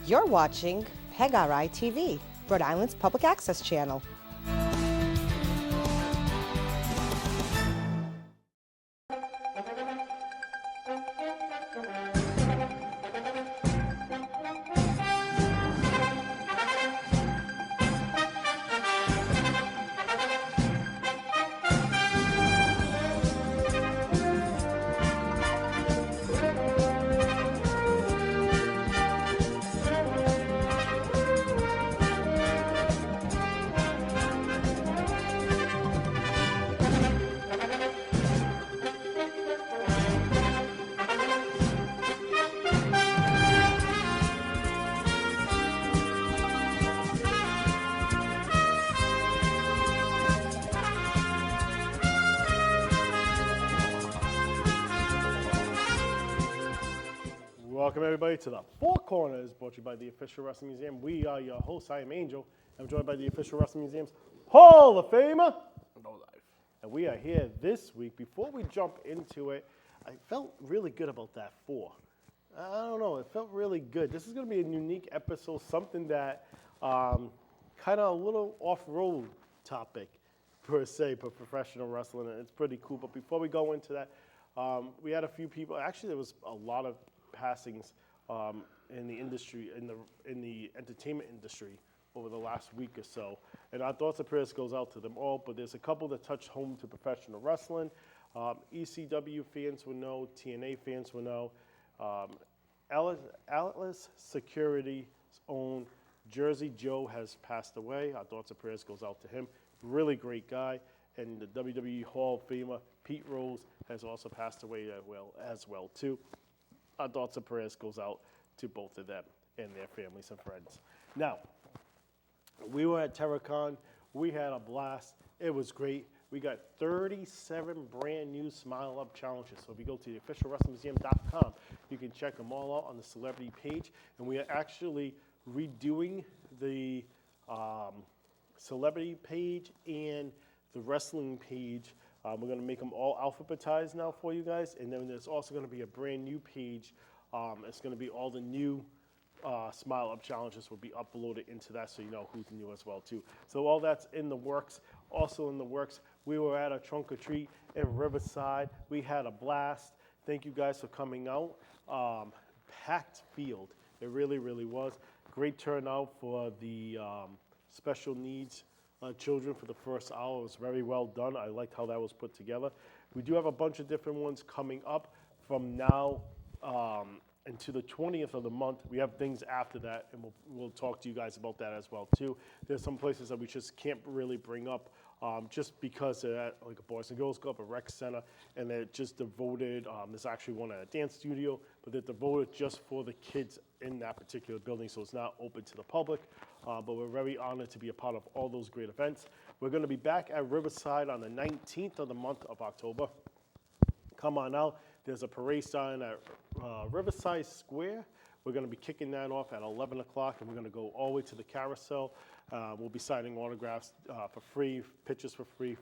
You're watching PEGRI TV, Rhode Island's public access channel. Welcome everybody to the Four Corners, brought to you by the Official Wrestling Museum. We are your hosts. I am Angel. I'm joined by the Official Wrestling Museum's Hall of Famer, No Life. And we are here this week. Before we jump into it, I felt really good about that 4. I don't know, it felt really good. This is going to be a unique episode, something that kind of a little off-road topic per se for professional wrestling, and it's pretty cool. But before we go into that, we had a few people. Actually, there was a lot of passings in the industry, in the entertainment industry over the last week or so. And our thoughts and prayers goes out to them all, but there's a couple that touch home to professional wrestling. ECW fans will know, TNA fans will know. Atlas Security's own Jersey Joe has passed away. Our thoughts and prayers goes out to him. Really great guy. And the WWE Hall of Famer Pete Rose has also passed away as well too. Our thoughts and prayers goes out to both of them and their families and friends. Now, we were at TerraCon. We had a blast. It was great. We got 37 brand new Smile Up challenges. So if you go to theofficialwrestlingmuseum.com, you can check them all out on the celebrity page. And we are actually redoing the celebrity page and the wrestling page. We're going to make them all alphabetized now for you guys. And then there's also going to be a brand new page. It's going to be all the new Smile Up challenges will be uploaded into that, so you know who's new as well too. So all that's in the works. Also in the works, we were at a trunk or treat in Riverside. We had a blast. Thank you guys for coming out. Packed field. It really, really was. Great turnout for the special needs children for the first hour. It was very well done. I liked how that was put together. We do have a bunch of different ones coming up from now into the 20th of the month. We have things after that, and we'll talk to you guys about that as well too. There's some places that we just can't really bring up just because they're at like a Boys and Girls Club, a rec center, and they're just devoted. There's actually one at a dance studio, but they're devoted just for the kids in that particular building, so it's not open to the public. But we're very honored to be a part of all those great events. We're going to be back at Riverside on the 19th of the month of October. Come on out. There's a parade starting at Riverside Square. We're going to be kicking that off at 11 o'clock, and we're going to go all the way to the carousel. We'll be signing autographs for free, pictures for free,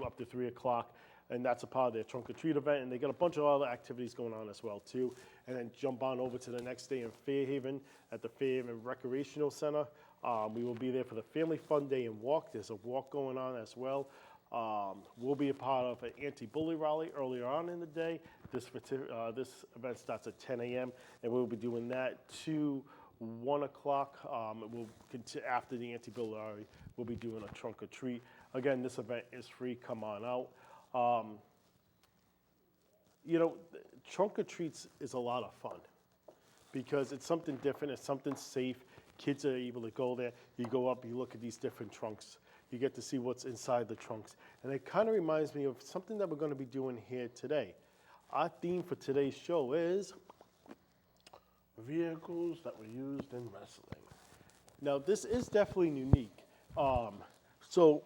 up to 3 o'clock. And that's a part of their trunk or treat event. And they got a bunch of other activities going on as well, too. And then jump on over to the next day in Fairhaven at the Fairhaven Recreational Center. We will be there for the Family Fun Day and Walk. There's a walk going on as well. We'll be a part of an anti-bully rally earlier on in the day. This event starts at 10 a.m. and we'll be doing that to 1 o'clock. We'll continue after the anti-bully rally. We'll be doing a trunk or treat. Again, this event is free. Come on out. Trunk or treats is a lot of fun because it's something different. It's something safe. Kids are able to go there. You go up, you look at these different trunks. You get to see what's inside the trunks. And it kind of reminds me of something that we're going to be doing here today. Our theme for today's show is vehicles that were used in wrestling. Now, this is definitely unique. So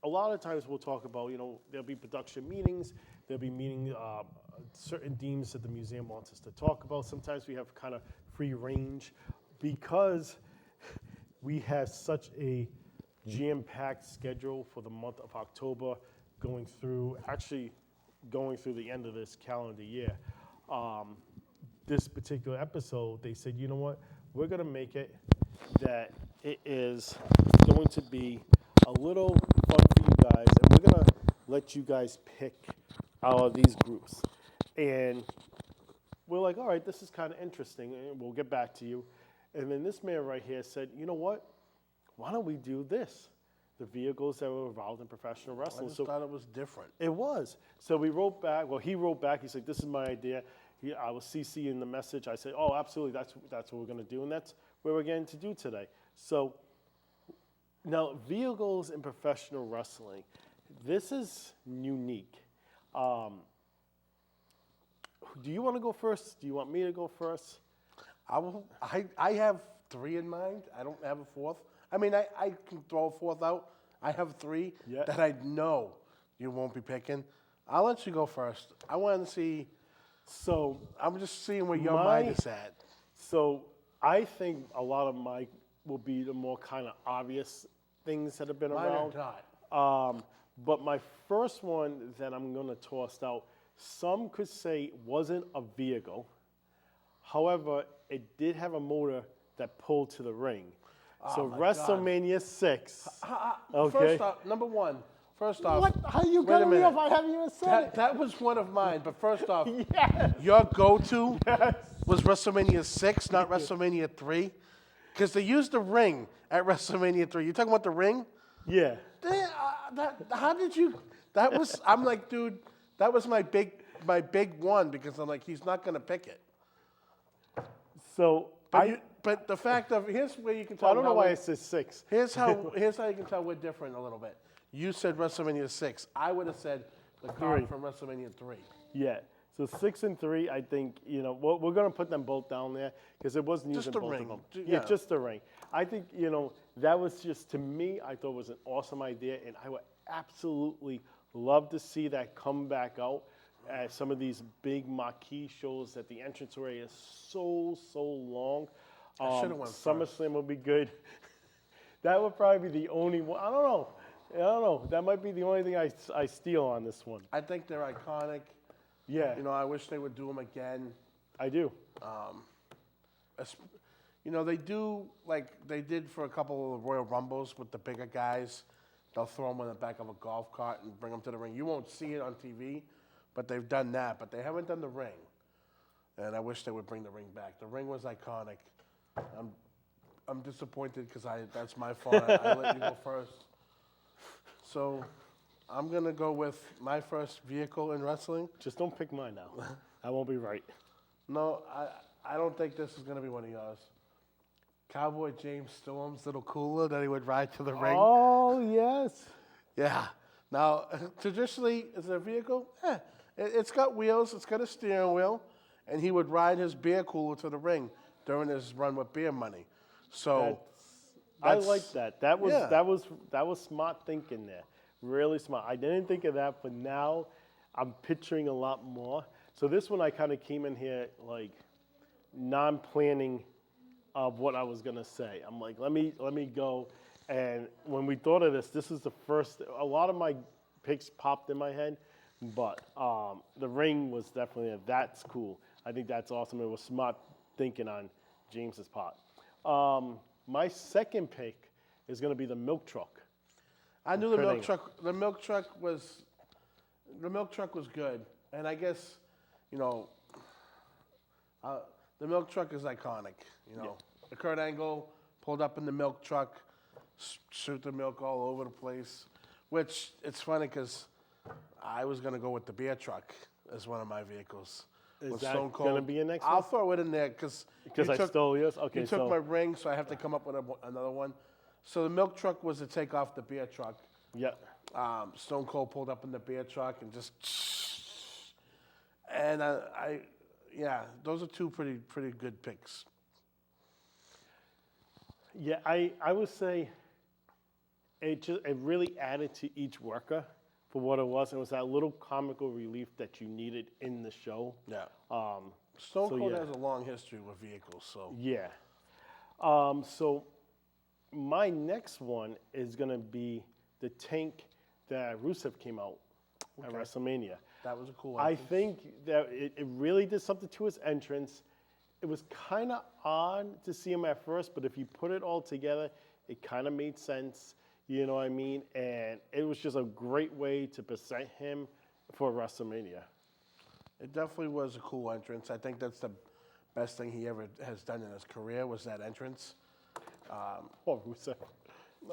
a lot of times we'll talk about, there'll be production meetings. There'll be certain themes that the museum wants us to talk about. Sometimes we have kind of free range because we have such a jam-packed schedule for the month of October going through the end of this calendar year. this particular episode, they said, you know what, we're gonna make it that it is going to be a little fun for you guys, and we're gonna let you guys pick out of these groups. And we're like, all right, this is kind of interesting, and we'll get back to you. And then this man right here said, you know what? Why don't we do this? The vehicles that were involved in professional I wrestling. just thought it was different. It was. So we wrote back. Well, he wrote back. He said, "This is my idea." I was CC in the message. I said, "Oh, absolutely. That's what we're going to do, and that's what we're getting to do today." So now, vehicles in professional wrestling. This is unique. Do you want to go first? Do you want me to go first? I have 3 in mind. I don't have a 4th. I mean, I can throw a 4th out. I have 3 that I know you won't be picking. I'll let you go first. I want to see. So I'm just seeing where your mind is at. So I think a lot of mine will be the more kind of obvious things that have been Mine around. are not. But my first one that I'm going to toss out, some could say wasn't a vehicle. However, it did have a motor that pulled to the ring. So my WrestleMania 6. Okay. First off, number one. First off, What? How you wait a cutting me minute. off? I haven't even said it. That was one of mine. But first off, Yes. your go-to Yes. was WrestleMania 6, not WrestleMania 3, because they used the ring at WrestleMania 3. You talking about the ring? Yeah. How did you? That was. I'm like, dude. That was my big one because I'm like, he's not gonna pick it. So But the fact of here's where you can tell. I don't know how why we- it says 6. Here's how you can tell we're different a little bit. You said WrestleMania 6. I would have said the card 3. from WrestleMania 3. Yeah. So 6 and 3, I think, we're going to put them both down there because it wasn't Just using the both ring. of them. Yeah. Just the ring. I think, that was just, to me, I thought was an awesome idea, and I would absolutely love to see that come back out at some of these big marquee shows that the entrance array is so long. I should've went first. SummerSlam would be good. That would probably be the only one. I don't know. That might be the only thing I steal on this one. I think they're iconic. Yeah, I wish they would do them again. I do. They do like they did for a couple of Royal Rumbles with the bigger guys. They'll throw them on the back of a golf cart and bring them to the ring. You won't see it on TV, but they've done that. But they haven't done the ring. And I wish they would bring the ring back. The ring was iconic. I'm disappointed because that's my fault. I let you go first. So I'm going to go with my first vehicle in wrestling. Just don't pick mine now. I won't be right. No, I don't think this is going to be one of yours. Cowboy James Storm's little cooler that he would ride to the ring. Oh, yes. Yeah. Now, traditionally, is it a vehicle? It's got wheels. It's got a steering wheel. And he would ride his beer cooler to the ring during his run with Beer Money. So I like that. That was Yeah. smart thinking there. Really smart. I didn't think of that, but now I'm picturing a lot more. So this one I kind of came in here like non-planning of what I was gonna say. I'm like, let me go. And when we thought of this is the first. A lot of my picks popped in my head, but the ring was definitely that's cool. I think that's awesome. It was smart thinking on James's part. My second pick is gonna be the milk truck. I knew the milk truck. The milk truck was good, and I guess, the milk truck is iconic. The Kurt Angle pulled up in the milk truck, shoot the milk all over the place. Which it's funny because I was gonna go with the beer truck as one of my vehicles. Is that gonna be your next I'll one? throw it in there because I stole yours? Okay, you took my ring, so I have to come up with another one. So the milk truck was to take off the beer truck. Yeah. Stone Cold pulled up in the beer truck and just, and those are two pretty good picks. Yeah, I would say it really added to each worker for what it was. It was that little comical relief that you needed in the show. Yeah. Stone so Cold yeah. has a long history with vehicles, so. Yeah. So my next one is gonna be the tank that Rusev came out at WrestleMania. That was a cool I entrance. think that it really did something to his entrance. it was kind of odd to see him at first, but if you put it all together, it kind of made sense. You know what I mean? And it was just a great way to present him for WrestleMania. It definitely was a cool entrance. I think that's the best thing he ever has done in his career was that entrance. Oh, Rusev.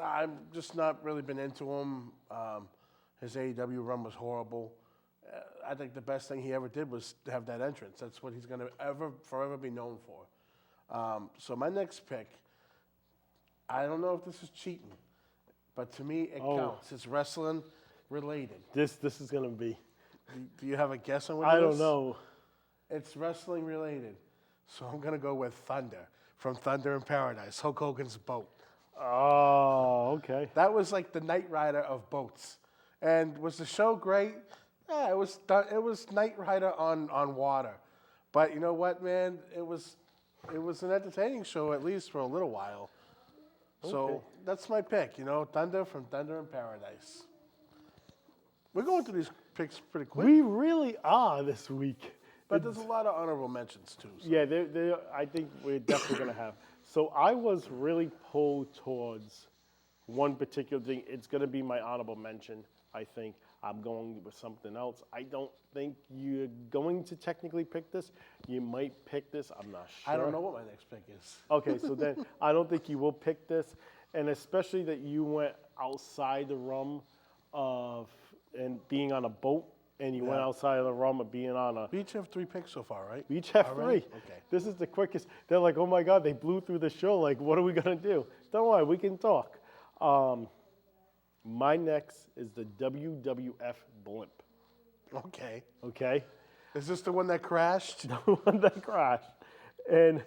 I've just not really been into him. His AEW run was horrible. I think the best thing he ever did was to have that entrance. That's what he's going to forever be known for. So my next pick, I don't know if this is cheating, but to me it counts. It's wrestling related. This is going to be. Do you have a guess on what I it don't is? know. It's wrestling related. So I'm going to go with Thunder from Thunder in Paradise, Hulk Hogan's boat. Oh, okay. That was like the Knight Rider of boats. And was the show great? Yeah, it was Knight Rider on water. But you know what, man? It was an entertaining show, at least for a little while. So that's my pick, Thunder from Thunder in Paradise. We're going through these picks pretty quick. We really are this week. But there's a lot of honorable mentions, too. So. Yeah, I think we're definitely going to have. So I was really pulled towards one particular thing. It's going to be my honorable mention, I think. I'm going with something else. I don't think you're going to technically pick this. You might pick this. I'm not sure. I don't know what my next pick is. Okay, so then I don't think you will pick this. And especially that you went outside the realm of and being on a boat. And you went outside of the realm of being on a... We each have 3 picks so far, right? We each have Already? 3. Okay. This is the quickest. They're like, oh my God, they blew through the show. Like, what are we going to do? Don't worry, we can talk. My next is the WWF blimp. Okay. Okay? Is this the one that crashed? The one that crashed. And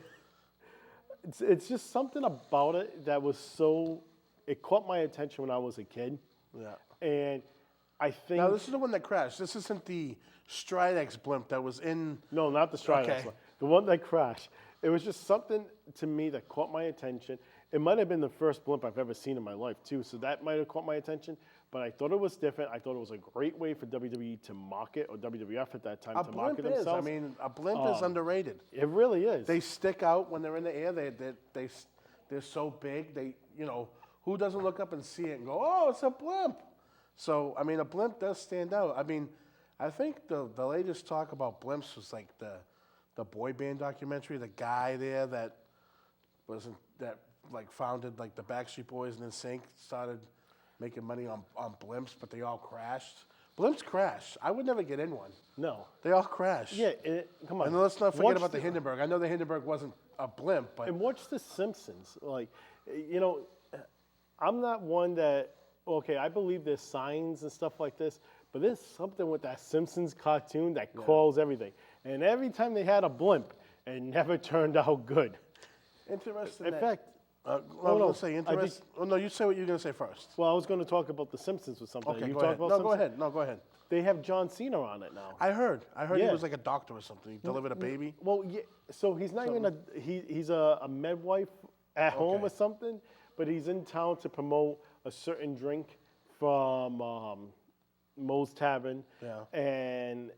it's just something about it that was so... It caught my attention when I was a kid. Yeah. And... I think... Now, this is the one that crashed. This isn't the Stridex blimp that was in... No, not the Stridex Okay. one. The one that crashed. It was just something to me that caught my attention. It might have been the first blimp I've ever seen in my life, too, so that might have caught my attention. But I thought it was different. I thought it was a great way for WWE to market, or WWF at that time, A to blimp market is. themselves. I mean, a blimp is underrated. It really is. They stick out when they're in the air. They're so big. Who doesn't look up and see it and go, oh, it's a blimp? So, I mean, a blimp does stand out. I mean, I think the latest talk about blimps was like the boy band documentary. The guy there that founded like the Backstreet Boys and NSYNC started making money on blimps, but they all crashed. Blimps crash. I would never get in one. No. They all crash. Yeah, come on. And let's not forget Watch about the Hindenburg. I know the Hindenburg wasn't a blimp, but And watch The Simpsons. Like, I'm not one that... Okay, I believe there's signs and stuff like this, but there's something with that Simpsons cartoon that calls everything. And every time they had a blimp, it never turned out good. interesting. In fact, I no, was going to say I think- interesting. Oh, no, you say what you're going to say first. well, I was going to talk about The Simpsons or something. Okay, You go talk ahead. about No, go Simpsons? ahead. No, go ahead. They have John Cena on it now. I heard he Yeah. was like a doctor or something. He delivered a baby. Well, yeah, so he's not even he's a midwife at home or something, but he's in town to promote a certain drink from Moe's Tavern. Yeah. And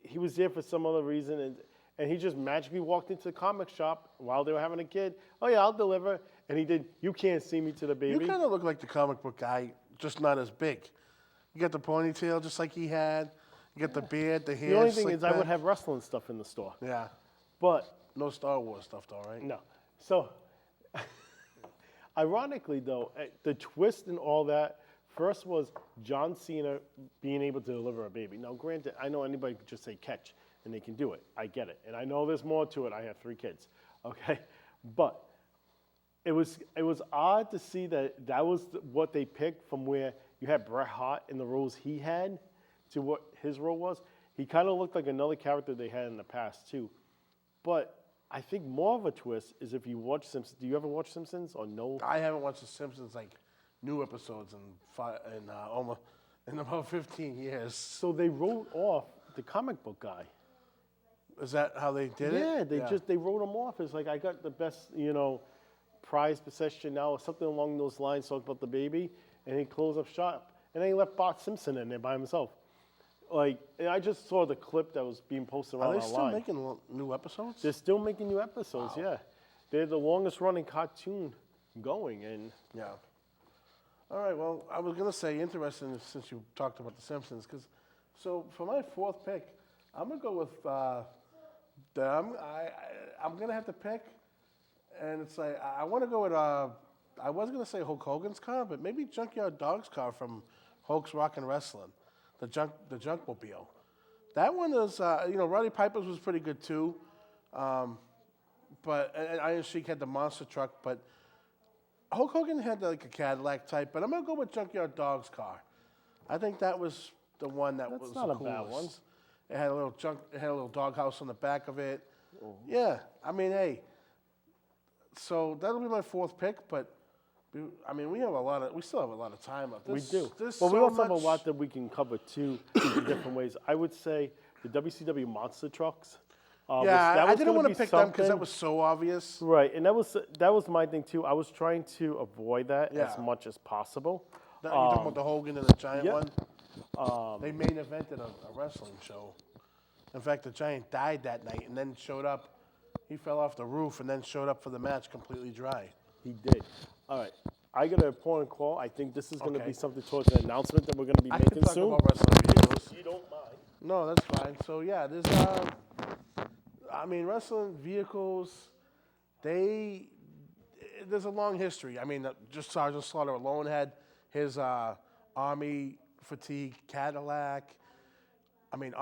he was there for some other reason, and he just magically walked into the comic shop while they were having a kid. Oh yeah, I'll deliver. And he did You Can't See Me to the You Baby. kind of look like the comic book guy, just not as big. You got the ponytail just like he had. You got the beard, the hair. The only thing slicked is I would back. have wrestling stuff in the store. Yeah. But No Star Wars stuff though, right? no. So, ironically though, the twist and all that, first was John Cena being able to deliver a baby. Now, granted, I know anybody could just say catch, and they can do it. I get it. And I know there's more to it. I have 3 kids, okay? But it was odd to see that was what they picked from where you had Bret Hart in the roles he had to what his role was. He kind of looked like another character they had in the past, too. But I think more of a twist is if you watch Simpsons. Do you ever watch Simpsons or no? I haven't watched The Simpsons like new episodes in about 15 years. So they wrote off the comic book guy. Is that how they did it? Yeah, they wrote him off. It's like, I got the best, prize possession now, or something along those lines, talk about the baby, and he closed up shop. And then he left Bart Simpson in there by himself. Like, and I just saw the clip that was being posted Are around they still online. making new episodes? They're still making new episodes, yeah. They're the longest running cartoon going, and Yeah. All right. Well, I was gonna say interesting since you talked about The Simpsons, because so for my fourth pick, I'm gonna go with I'm gonna have to pick, and it's like I want to go with I was gonna say Hulk Hogan's car, but maybe Junkyard Dog's car from Hulk's Rock and Wrestling, the Junkmobile. That one is Roddy Piper's was pretty good too, but and Iron Sheik had the monster truck, but Hulk Hogan had like a Cadillac type, but I'm gonna go with Junkyard Dog's car. I think that was the one that That's was not the a bad coolest. one. It had a little doghouse on the back of it. Yeah, I mean, hey. So that'll be my fourth pick, but we still have a lot of time left. we do. There's But we so also have a much- lot that we can cover too in different ways. I would say the WCW monster trucks. Yeah, I didn't want to be pick them because that something- was so obvious. Right, and that was my thing too. I was trying to avoid that as Yeah. much as possible. You talking about the Hogan and the Giant yeah. one? They main evented a wrestling show. In fact, the Giant died that night and then showed up. He fell off the roof and then showed up for the match completely dry. He did. All right, I got an important call. I think this is going to Okay. be something towards an announcement that we're going to be I can making talk soon. about wrestling vehicles. You don't mind? No, that's fine. So yeah, there's wrestling vehicles. There's a long history. I mean, just Sergeant Slaughter alone had his Army fatigue Cadillac. I mean,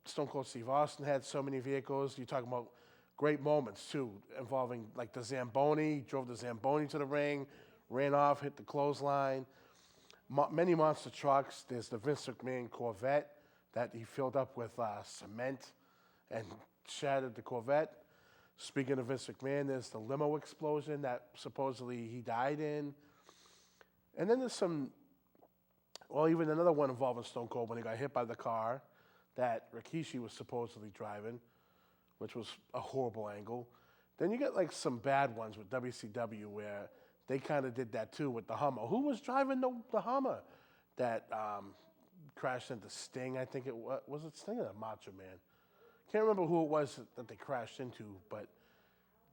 Stone Cold Steve Austin had so many vehicles. You're talking about great moments too, involving like the Zamboni. Drove the Zamboni to the ring, ran off, hit the clothesline. Many monster trucks. There's the Vince McMahon Corvette that he filled up with cement and shattered the Corvette. Speaking of Vince McMahon, there's the limo explosion that supposedly he died in. And then there's even another one involving Stone Cold when he got hit by the car that Rikishi was supposedly driving, which was a horrible angle. Then you get like some bad ones with WCW where they kind of did that too with the Hummer. Who was driving the Hummer that crashed into Sting? I think it was it Sting or Macho Man? Can't remember who it was that they crashed into, but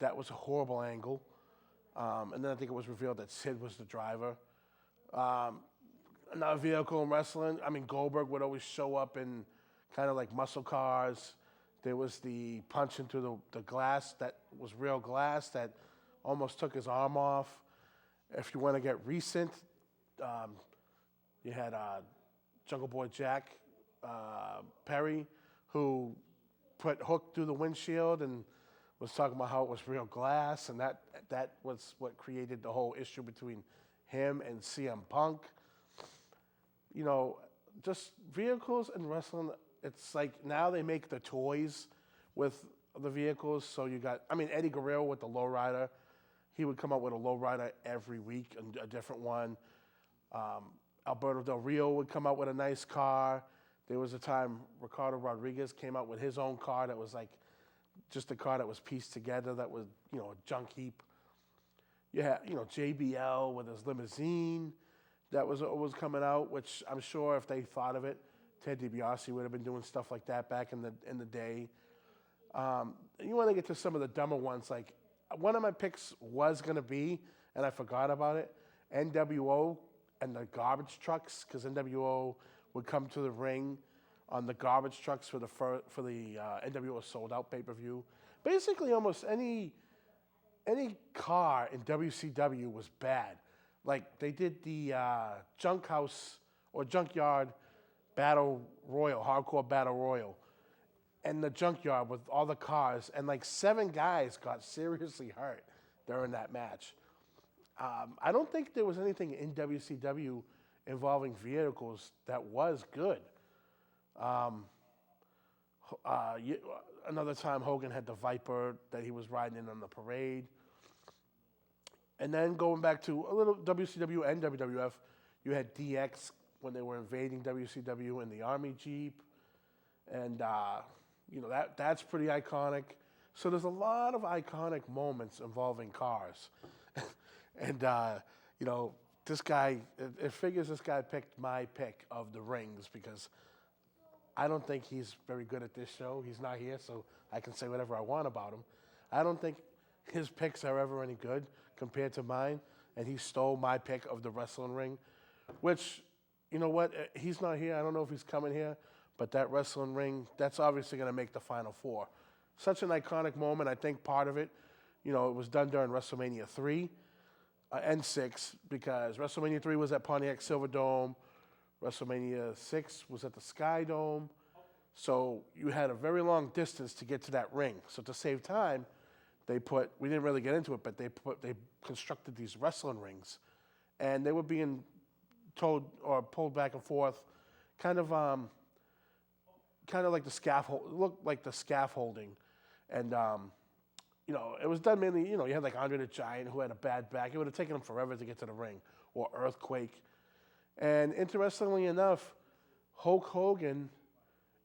that was a horrible angle. And then I think it was revealed that Sid was the driver. Another vehicle in wrestling, Goldberg would always show up in kind of like muscle cars. There was the punch into the glass that was real glass that almost took his arm off. If you want to get recent, you had Jungle Boy Jack Perry, who put Hook through the windshield and was talking about how it was real glass, and that was what created the whole issue between him and CM Punk. You know, just vehicles and wrestling, it's like now they make the toys with the vehicles. So you got, Eddie Guerrero with the lowrider. He would come out with a lowrider every week, a different one. Alberto Del Rio would come out with a nice car. There was a time Ricardo Rodriguez came out with his own car that was like just a car that was pieced together that was, a junk heap. You had, JBL with his limousine that was coming out, which I'm sure if they thought of it, Ted DiBiase would have been doing stuff like that back in the day. You want to get to some of the dumber ones. Like one of my picks was going to be, and I forgot about it, NWO and the garbage trucks, because NWO would come to the ring on the garbage trucks for the NWO Sold Out pay-per-view. Basically, almost any car in WCW was bad. Like they did the Junk House or Junkyard Battle Royal, Hardcore Battle Royal, and the Junkyard with all the cars, and like 7 guys got seriously hurt during that match. I don't think there was anything in WCW involving vehicles that was good. Another time Hogan had the Viper that he was riding in on the parade. And then going back to a little WCW and WWF, you had DX when they were invading WCW in the Army Jeep. And, that's pretty iconic. So there's a lot of iconic moments involving cars. And, this guy, it figures this guy picked my pick of the rings because I don't think he's very good at this show. He's not here, so I can say whatever I want about him. I don't think his picks are ever any good compared to mine, and he stole my pick of the wrestling ring, which, you know what, he's not here. I don't know if he's coming here, but that wrestling ring, that's obviously going to make the Final Four. Such an iconic moment. I think part of it, it was done during WrestleMania 3 and 6, because WrestleMania 3 was at Pontiac Silverdome, WrestleMania 6 was at the Sky Dome, so you had a very long distance to get to that ring. So to save time, we didn't really get into it, but they constructed these wrestling rings, and they were being towed or pulled back and forth, kind of like the scaffold. It looked like the scaffolding, and it was done mainly. You had like Andre the Giant, who had a bad back. It would have taken him forever to get to the ring, or Earthquake. And interestingly enough, Hulk Hogan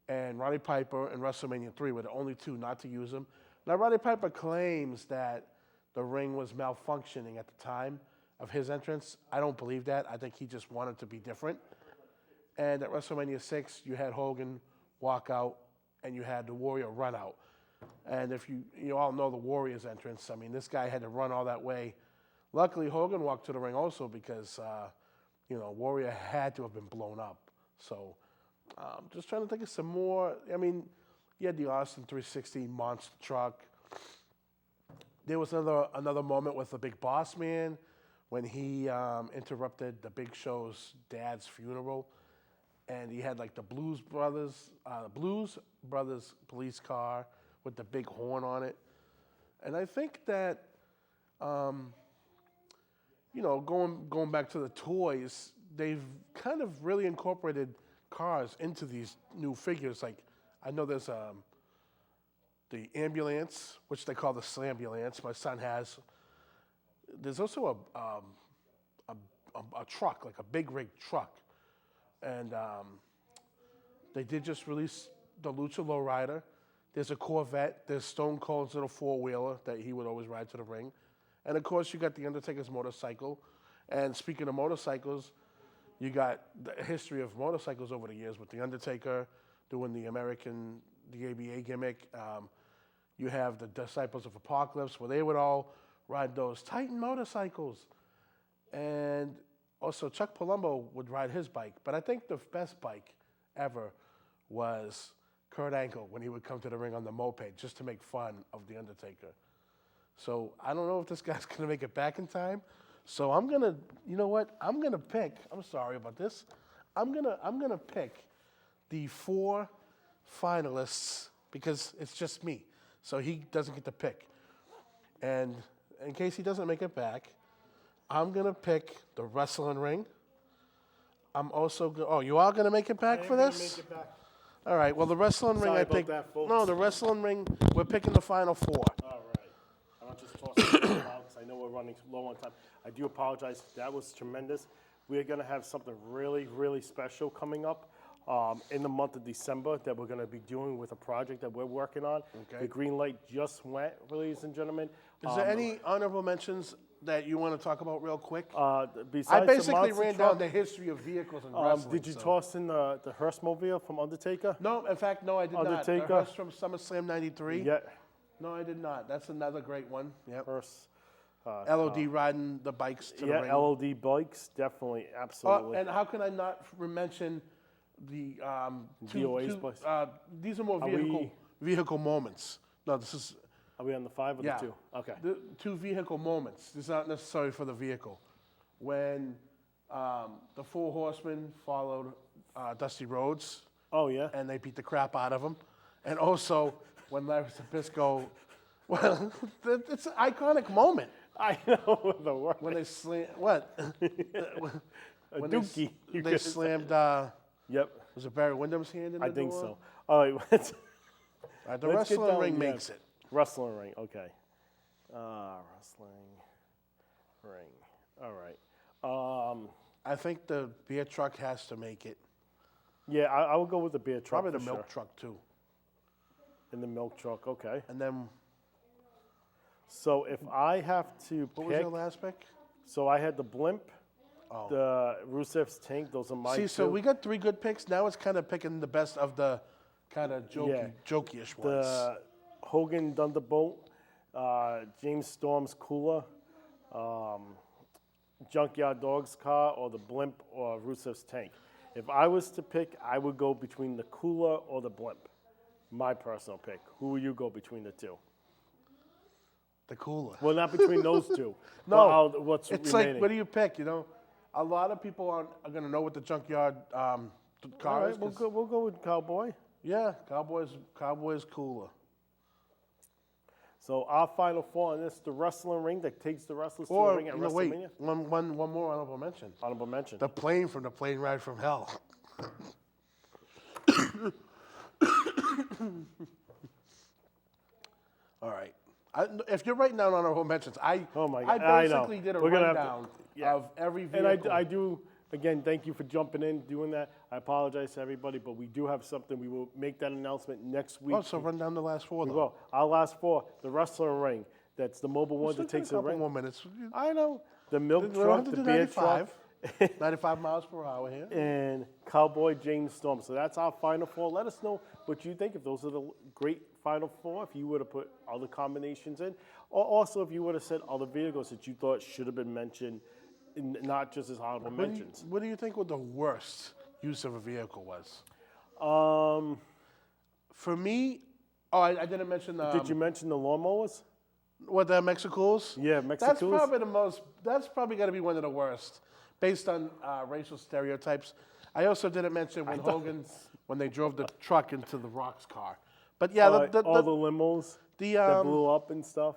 and Roddy Piper in WrestleMania 3 were the only two not to use them. Now, Roddy Piper claims that the ring was malfunctioning at the time of his entrance. I don't believe that. I think he just wanted to be different. And at WrestleMania 6, you had Hogan walk out, and you had the Warrior run out. And if you all know the Warrior's entrance, I mean, this guy had to run all that way. Luckily, Hogan walked to the ring also because, Warrior had to have been blown up. So, just trying to think of some more. I mean, you had the Austin 360 monster truck. There was another moment with the Big Boss Man when he interrupted the Big Show's dad's funeral, and he had like the Blues Brothers police car with the big horn on it. And I think that, going back to the toys, they've kind of really incorporated cars into these new figures. Like, I know there's the ambulance, which they call the Slambulance. My son has. There's also a truck, like a big rig truck, and they did just release the Lucha Lowrider. There's a Corvette. There's Stone Cold's little four-wheeler that he would always ride to the ring, and of course you got the Undertaker's motorcycle. And speaking of motorcycles, you got the history of motorcycles over the years with the Undertaker doing the ABA gimmick. You have the Disciples of Apocalypse, where they would all ride those Titan motorcycles. And also Chuck Palumbo would ride his bike. But I think the best bike ever was Kurt Angle when he would come to the ring on the moped just to make fun of the Undertaker. So I don't know if this guy's going to make it back in time. So I'm going to, I'm going to pick, I'm sorry about this. I'm going to pick the 4 finalists because it's just me. So he doesn't get to pick. And in case he doesn't make it back, I'm going to pick the wrestling ring. I'm also you are going to make it back for this? Make it back. All right, well, the wrestling ring, Sorry I about think. that, folks. No, the wrestling ring, we're picking the final 4. All right. I want to just toss it out because I know we're running low on time. I do apologize. That was tremendous. We're going to have something really, really special coming up in the month of December that we're going to be doing with a project that we're working on. Okay. The green light just went, ladies and gentlemen. Is there any honorable mentions that you want to talk about real quick? Besides I the basically monster ran truck, down the history of vehicles in wrestling. did you so. toss in the Hearstmobile from Undertaker? No, in fact, no, I did Undertaker? not. The Hearst from SummerSlam 93? Yeah. No, I did not. That's another great one. Yep. Hearst. LOD riding the bikes to the ring. Yeah, LOD bikes, definitely, absolutely. And how can I not mention the DOA's place? these are more vehicle moments. No, this is... Are we on the 5 or the 2? Okay. The 2 vehicle moments. This is not necessary for the vehicle. When the 4 Horsemen followed Dusty Rhodes. Oh, yeah? And they beat the crap out of him. And also, when Larry Zbyszko... Well, it's an iconic moment. I know the word. When they slammed... What? A when dookie. They slammed... Yep. Was it Barry Windham's hand in the door? I think so. All right. The let's wrestling get ring down, makes it. Wrestling ring, okay. Wrestling ring. All right. I think the beer truck has to make it. Yeah, I will go with the beer truck. Probably the for milk sure. truck, too. And the milk truck, okay. And then, So if I have to what pick, was your last pick? so I had the blimp, the Rusev's Tank. Those are my See, two. so we got 3 good picks. Now it's kind of picking the best of the kind of jokey-ish ones. The Hogan Thunderbolt, James Storm's Cooler, Junkyard Dog's Car, or the Blimp, or Rusev's Tank. If I was to pick, I would go between the Cooler or the Blimp. My personal pick. Who will you go between the two? The Cooler. Well, not between those two. No, Well, what's it's remaining? like, what do you pick? You know, a lot of people are going to know what the Junkyard car All is. right, we'll go with Cowboy. Yeah, Cowboys Cooler. So our final four on this, the wrestling ring that takes the wrestlers to the Or, ring at you know, wait, WrestleMania. one more honorable mention. Honorable mention. The plane from the plane ride from hell. All right. If you're writing down honorable mentions, I Oh my I God, I know. basically did a We're gonna have to- rundown yeah. of every And vehicle. I do, again, thank you for jumping in, doing that. I apologize to everybody, but we do have something. We will make that announcement next week. Oh, so run down the last 4, though. Well, our last four, the wrestling ring. That's the mobile one Still that got takes a the couple ring. more minutes. I know. The milk We don't truck, have to the do beer 95. truck, 95 miles per hour here. and Cowboy James Storm. So that's our final four. Let us know what you think. If those are the great final four, if you would have put other combinations in, or also if you would have said other vehicles that you thought should have been mentioned, not just as honorable mentions. What do you think what the worst use of a vehicle was? For me, I didn't mention the. Did you mention the lawnmowers? What, the Mexicools? Yeah, That's Mexicools. probably the most. That's probably got to be one of the worst, based on racial stereotypes. I also didn't mention when they drove the truck into the Rock's car. But yeah, All the limos that blew up and stuff.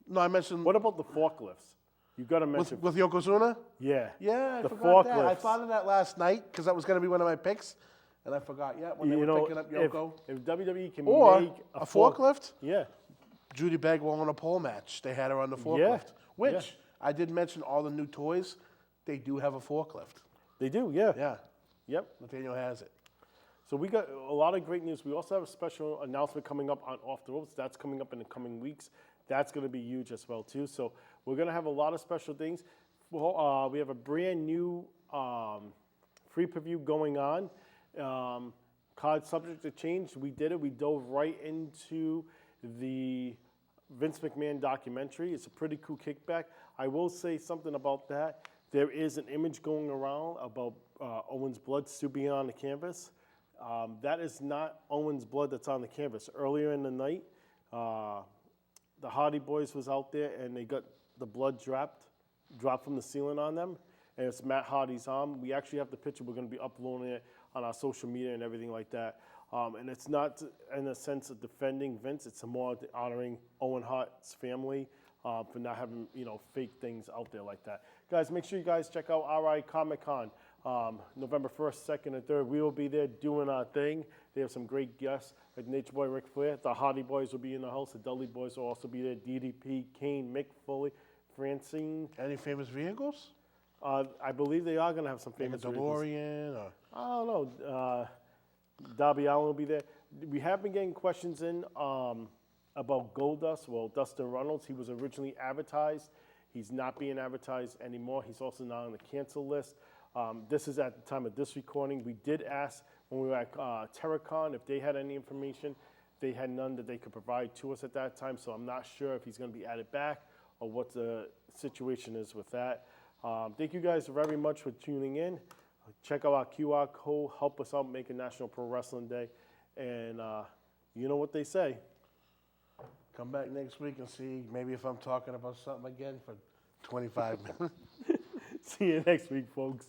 no, I mentioned What about the forklifts? You got to mention. with Yokozuna. Yeah. Yeah, I the forgot that. I forklifts. thought of that last night because that was going to be one of my picks, and I forgot. Yeah, when they were picking up Yoko. If WWE can Or make a forklift. Yeah. Judy Bagwell on a pole match. They had her on the forklift. Which I did mention all the new toys. They do have a forklift. They do, yeah. Yeah, Yep. Nathaniel has it. So we got a lot of great news. We also have a special announcement coming up on Off the Ropes. That's coming up in the coming weeks. That's going to be huge as well, too. So we're going to have a lot of special things. Well, we have a brand new free preview going on. Card subject to change. We did it. We dove right into the Vince McMahon documentary. It's a pretty cool kickback. I will say something about that. There is an image going around about Owen's blood still being on the canvas. That is not Owen's blood that's on the canvas. Earlier in the night, the Hardy Boys was out there and they got the blood dropped from the ceiling on them. And it's Matt Hardy's arm. We actually have the picture. We're going to be uploading it on our social media and everything like that. And it's not in a sense of defending Vince. It's more honoring Owen Hart's family for not having fake things out there like that. Guys, make sure you guys check out RI Comic Con November 1st, 2nd, and 3rd. We will be there doing our thing. They have some great guests like Nature Boy Ric Flair. The Hardy Boys will be in the house. The Dudley Boys will also be there. DDP, Kane, Mick Foley, Francine. Any famous vehicles? I believe they are going to have some Like a famous vehicles. DeLorean or I don't know. Darby Allin will be there. We have been getting questions in about Goldust. Well, Dustin Runnels, he was originally advertised. He's not being advertised anymore. He's also not on the cancel list. This is at the time of this recording. We did ask when we were at TerraCon if they had any information. They had none that they could provide to us at that time, so I'm not sure if he's going to be added back or what the situation is with that. Thank you guys very much for tuning in. Check out our QR code. Help us out making National Pro Wrestling Day. And you know what they say. come back next week and see maybe if I'm talking about something again for 25 minutes. See you next week, folks.